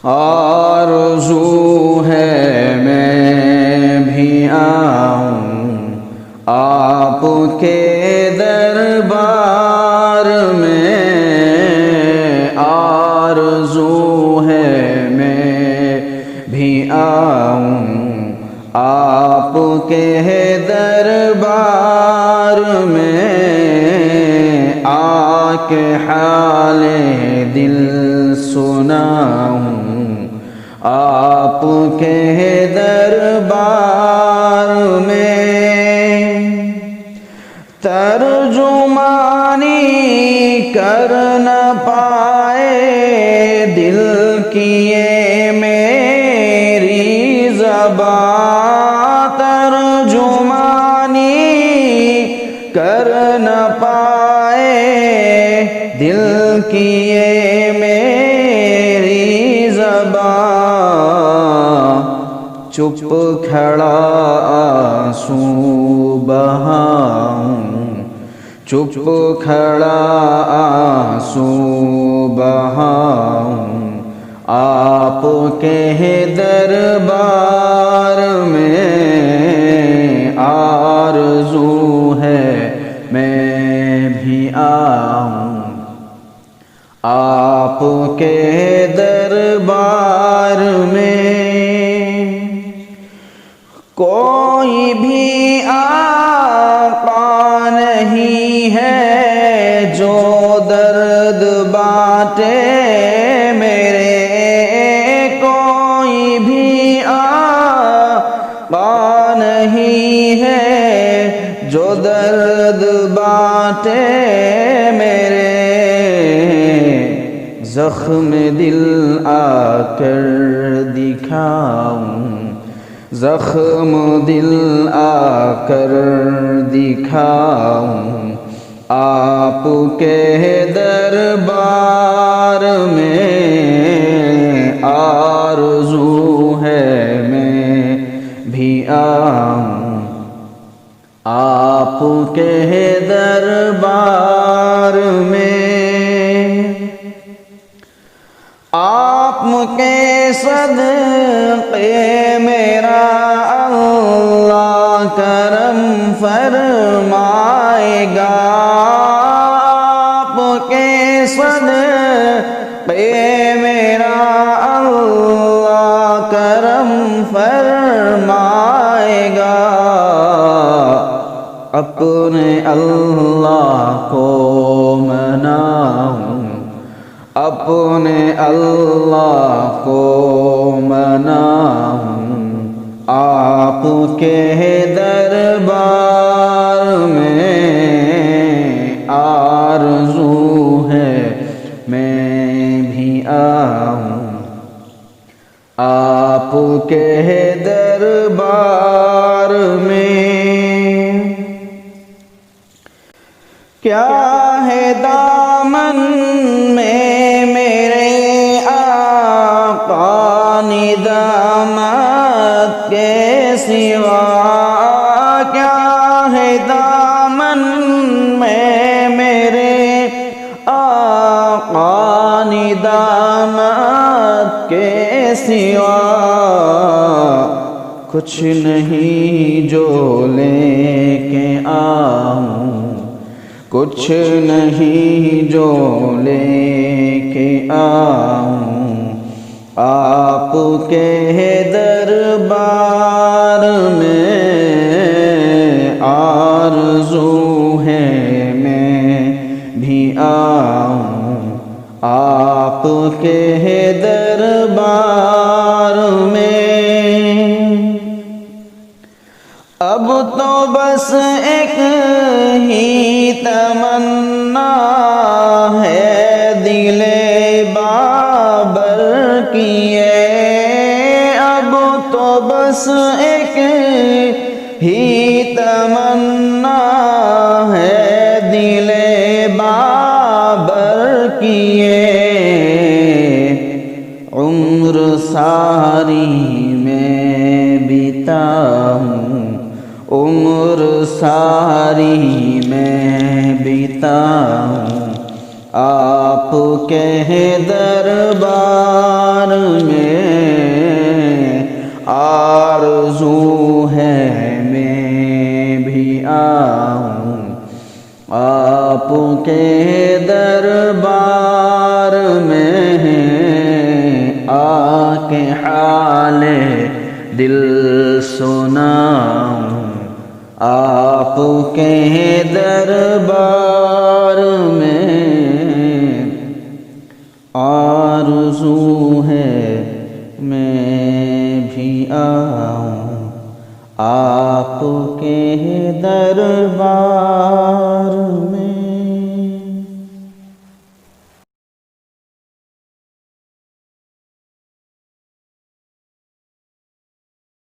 آرزو ہے میں بھی آؤں آپ کے دربار میں، آرزو ہے میں بھی آؤں آپ کے دربار میں، آ کے حال دل سناؤں آپ کے دربار میں، ترجمانی کر نہ پائے دل کی یہ میری زبان، ترجمانی کر نہ پائے دل کی یہ میری زبان، چپ کھڑا آنسو بہاؤں، چپ کھڑا آنسو بہاؤں آپ کے دربار میں، آرزو ہے میں بھی آؤں آپ کے دربار میں، کوئی بھی آقا نہیں ہے جو درد بانٹے میرے، کوئی بھی آقا نہیں ہے جو درد بانٹے میرے، زخم دل آ کر دکھاؤں، زخم دل آ کر دکھاؤں آپ کے دربار میں، آرزو ہے میں بھی آؤں آپ کے دربار میں، آپ کے صدقے میرا اللہ کرم فرمائے گا، آپ کے صدقے میرا اللہ کرم فرمائے گا، اپنے اللہ کو مناؤں، اپنے اللہ کو مناؤں آپ کے دربار میں، آرزو ہے میں بھی آؤں آپ کے دربار میں، کیا ہے دامن میں میرے آقا ندامت کے سوا، کیا ہے دامن میں میرے آقا ندامت کے سوا، کچھ نہیں جو لے کے آؤں، کچھ نہیں جو لے کے آؤں آپ کے دربار میں، آرزو ہے میں بھی آؤں آپ کے دربار میں، اب تو بس ایک ہی تمنا ہے دل بابر کی، اب تو بس ایک ہی تمنا ہے دل بابر کی، عمر ساری میں بتاؤں عمر ساری میں بتاؤں آپ کے دربار میں آرزو ہے میں بھی آؤں آپ کے دربار میں آ کے حال دل سناؤں آپ کے دربار میں آرزو ہے میں بھی آؤں آپ کے دربار